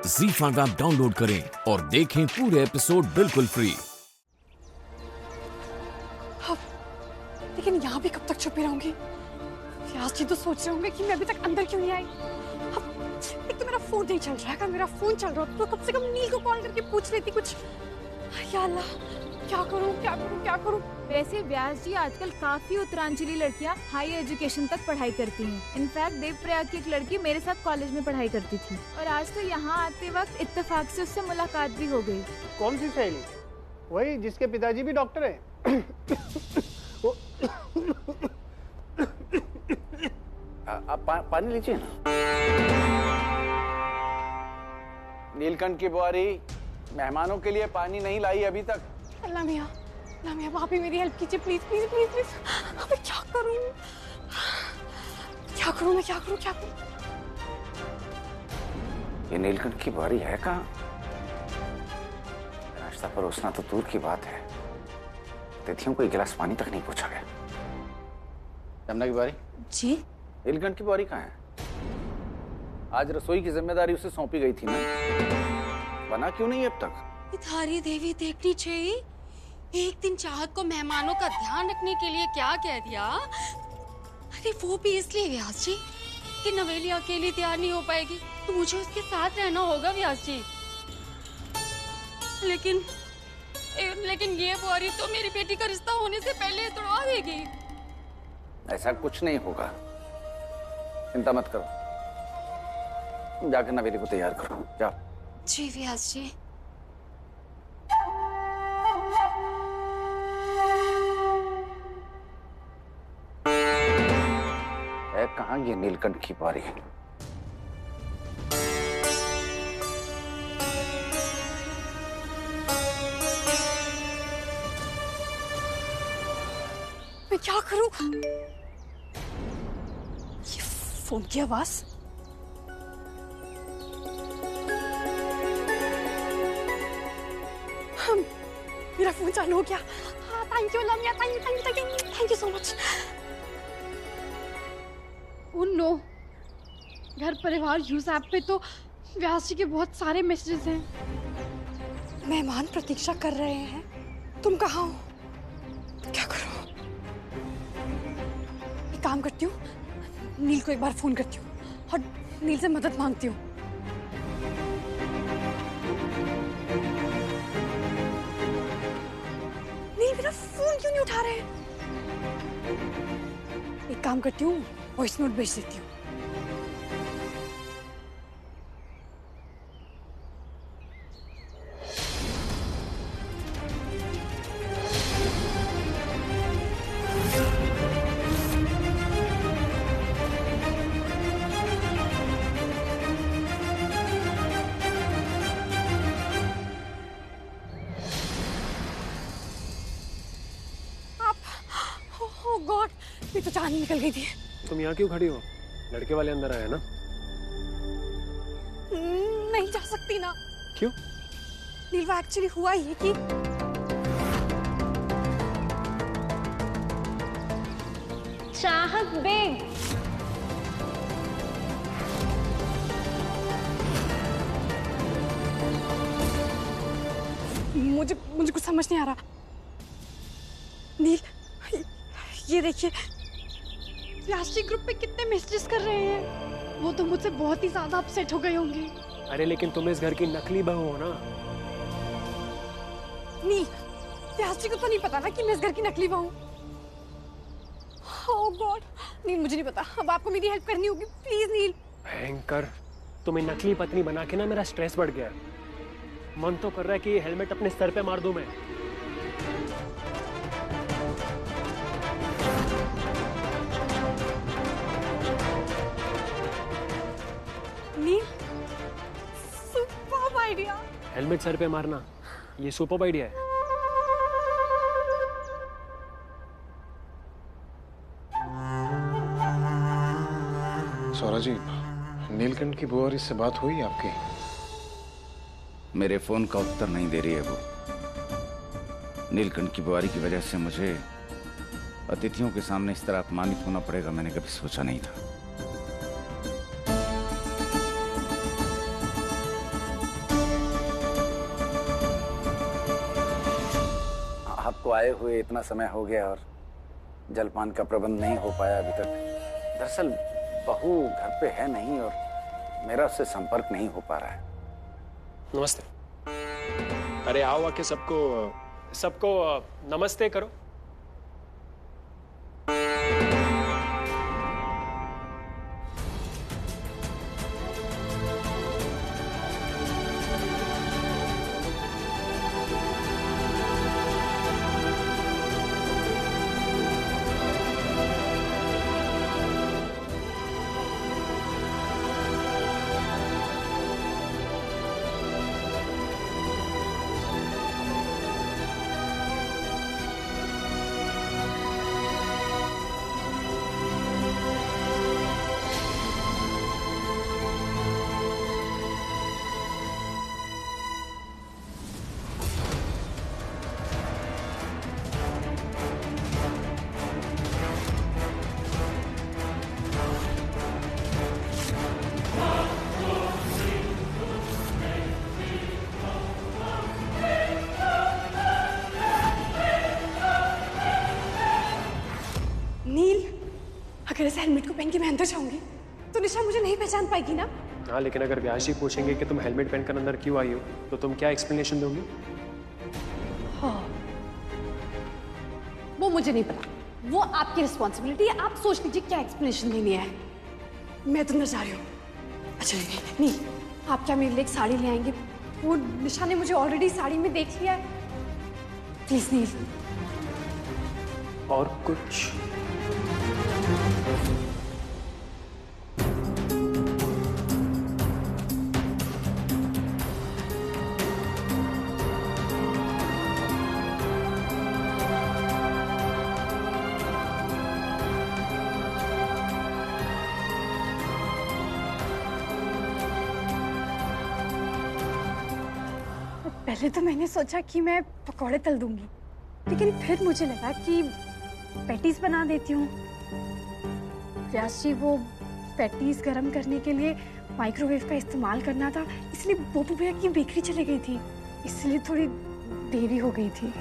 ZEE5 app download करें और देखें पूरे एपिसोड बिल्कुल फ्री। लेकिन यहाँ भी कब तक छुपी रहूंगी? व्यास जी तो सोच रहे होंगे कि मैं अभी तक अंदर क्यों नहीं आई। एक तो मेरा फोन नहीं चल रहा है, अगर मेरा फोन चल रहा तो कम से कम नील को कॉल करके पूछ लेती कुछ। या अल्लाह, क्या करूं क्या करूं क्या करूं। वैसे व्यास जी आजकल काफी उत्तरांचली लड़कियां हाई एजुकेशन तक पढ़ाई करती हैं। इनफैक्ट देवप्रयाग की एक लड़की मेरे साथ कॉलेज में पढ़ाई करती थी और आज तो यहाँ आते वक्त इत्तेफाक से उससे मुलाकात भी हो गई। कौन सी सहेली? वही जिसके पिताजी भी डॉक्टर है। आप पानी लीजिए ना। नीलकंठ की बुआरी मेहमानों के लिए पानी नहीं लाई अभी तक। अल्लाह मियाँ, आप ही मेरी हेल्प कीजिए प्लीज प्लीज प्लीज प्लीज। मैं क्या करूं मैं क्या करूं। ये नीलकंठ की बुआरी है कहाँ? नाश्ता परोसना तो दूर की बात है, अतिथियों को एक गिलास पानी तक नहीं पूछा गया। जमुना की बुआरी जी। नीलकंठ की बुआरी कहाँ है? आज रसोई की जिम्मेदारी उसे सौंपी गई थी ना, बना क्यों नहीं अब तक? धारी देवी देखनी चाहिए। एक दिन चाहत को मेहमानों का ध्यान रखने के लिए क्या कह दिया? अरे वो भी इसलिए व्यास जी कि नवेली अकेली तैयार नहीं हो पाएगी तो मुझे उसके साथ रहना होगा व्यास जी। लेकिन ये बुआरी तो मेरी बेटी का रिश्ता होने से पहले तोड़वा देगी। ऐसा कुछ नहीं होगा, चिंता मत करो। तुम जाकर नवेली को तैयार करो, जाओ। जी व्यास जी। है कहाँ ये नीलकंठ की बुआरी? मैं क्या करूं? ये फोन की आवाज। मेरा फोन चालू हो गया। हाँ, thank you Lamiya, thank you so much. No, घर परिवार यूज ऐप पे तो व्यास जी के बहुत सारे मैसेजेस हैं। मेहमान प्रतीक्षा कर रहे हैं, तुम कहाँ हो? क्या करूं? एक काम करती हूँ, नील को एक बार फोन करती हूँ और नील से मदद मांगती हूँ। नील मेरा फोन क्यों नहीं उठा रहे? एक काम करती हूँ, वॉइस नोट भेज देती हूँ। ओह गॉड, ये तो जान ही निकल गई थी। तुम यहाँ क्यों खड़ी हो? लड़के वाले अंदर आए ना? नहीं जा सकती ना। क्यों? नीलवा एक्चुअली हुआ ये कि चाहत बेग, मुझे कुछ समझ नहीं आ रहा। नील, ये देखिए, व्यास जी ग्रुप पे कितने मैसेजेस कर रहे हैं। वो तो मुझसे बहुत ही ज्यादा अपसेट हो गए होंगे। अरे लेकिन तुम इस घर की नकली बहू हो ना। नील, व्यास जी को तो नहीं पता ना कि मैं इस घर की नकली बहू। ओह गॉड, नील मुझे नहीं पता, अब आपको मेरी हेल्प करनी होगी प्लीज नील। भयंकर, तुम्हें नकली पत्नी बना के ना मेरा स्ट्रेस बढ़ गया। मन तो कर रहा है कि ये हेलमेट अपने सर पे मार दूं मैं। नील, सुपर्ब आइडिया। हेलमेट सर पे मारना, ये सुपर्ब आइडिया है। सौरा जी, नीलकंठ की बुआरी से बात हुई आपकी? मेरे फोन का उत्तर नहीं दे रही है वो। नीलकंठ की बुआरी की वजह से मुझे अतिथियों के सामने इस तरह अपमानित होना पड़ेगा, मैंने कभी सोचा नहीं था। आए हुए इतना समय हो गया और जलपान का प्रबंध नहीं हो पाया अभी तक। दरअसल बहू घर पे है नहीं और मेरा उससे संपर्क नहीं हो पा रहा है। नमस्ते। अरे आओ आके सबको नमस्ते करो। नील, अगर इस हेलमेट को पहन के मैं अंदर जाऊंगी तो निशा मुझे नहीं पहचान पाएगी ना? हाँ, लेकिन अगर व्यास जी पूछेंगे कि तुम हेलमेट पहनकर अंदर क्यों आई हो तो तुम क्या एक्सप्लेनेशन दोगी? हाँ, वो मुझे नहीं पता, वो आपकी रिस्पॉन्सिबिलिटी है। आप सोच लीजिए क्या एक्सप्लेनेशन देनी है। मैं तो अंदर जा रही हूँ। अच्छा नील, आप क्या मेरे लिए एक साड़ी ले आएंगे? वो निशा ने मुझे ऑलरेडी साड़ी में देख लिया है। प्लीज नील। और कुछ? पहले तो मैंने सोचा कि मैं पकौड़े तल दूंगी, लेकिन फिर मुझे लगा कि पैटीज बना देती हूँ। व्यास जी वो पैटीज गरम करने के लिए माइक्रोवेव का इस्तेमाल करना था, इसलिए बोपू भैया की बेकरी चली गई थी, इसलिए थोड़ी देरी हो गई थी।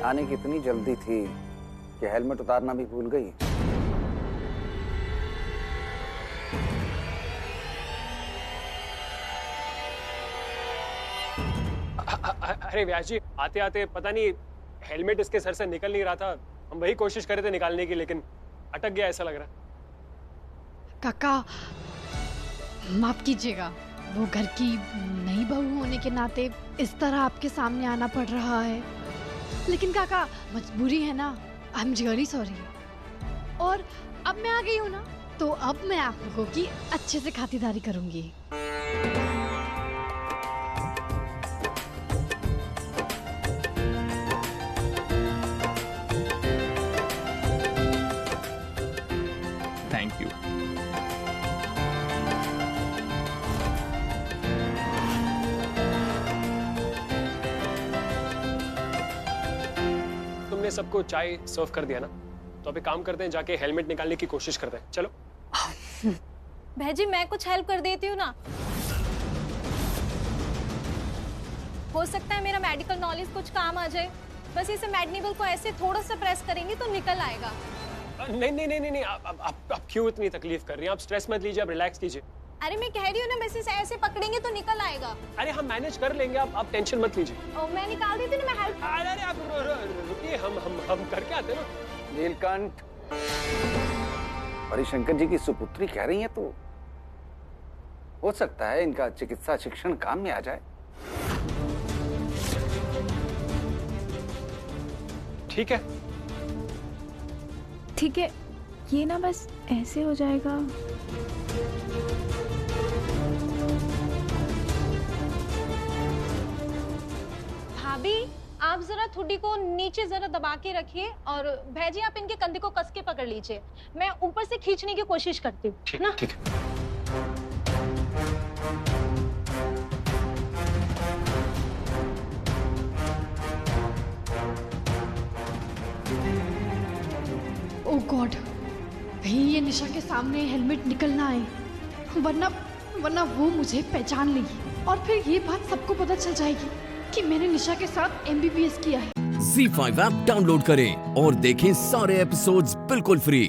आने की इतनी जल्दी थी कि हेलमेट उतारना भी भूल गई। अरे व्यास जी, आते आते पता नहीं हेलमेट इसके सर से निकल नहीं रहा था। हम वही कोशिश कर रहे थे निकालने की, लेकिन अटक गया ऐसा लग रहा है। काका माफ कीजिएगा, वो घर की नई बहू होने के नाते इस तरह आपके सामने आना पड़ रहा है, लेकिन काका मजबूरी है ना। I am really sorry. और अब मैं आ गई हूँ ना, तो अब मैं आप लोगों की अच्छे से खातिरदारी करूंगी। Thank you. तुमने सबको चाय सर्व कर दिया ना, तो अभी काम करते हैं, जाके हेलमेट निकालने की कोशिश करते हैं। चलो। भैजी मैं कुछ हेल्प कर देती हूँ ना, हो सकता है मेरा मेडिकल नॉलेज कुछ काम आ जाए। बस इसे मैडनीबल को ऐसे थोड़ा सा प्रेस करेंगे तो निकल आएगा। नहीं, आप क्यों इतनी तकलीफ कर रही हैं? आप स्ट्रेस मत लीजिए, आप रिलैक्स कीजिए। अरे मैं कह रही हूँ ना, बस इसे ऐसे पकड़ेंगे तो निकल आएगा। अरे हम मैनेज कर लेंगे, आप टेंशन मत लीजिए। मैं निकाल देती हूँ ना, मैं हेल्प। अरे आप रुकिए, हम करके आते हैं ना। नीलकंठ, हरिशंकर जी की सुपुत्री कह रही है तो हो सकता है इनका चिकित्सा शिक्षण काम में आ जाए। ठीक है, ठीक है, ये ना बस ऐसे हो जाएगा। भाभी आप जरा थोड़ी को नीचे जरा दबा के रखिए, और भैजी आप इनके कंधे को कस के पकड़ लीजिए। मैं ऊपर से खींचने की कोशिश करती हूँ, है ना? ठीक है। ओह गॉड, कहीं ये निशा के सामने हेलमेट निकल ना आए, वरना वो मुझे पहचान लेगी और फिर ये बात सबको पता चल जाएगी कि मैंने निशा के साथ MBBS किया है। ZEE5 ऐप डाउनलोड करें और देखें सारे एपिसोड्स बिल्कुल फ्री।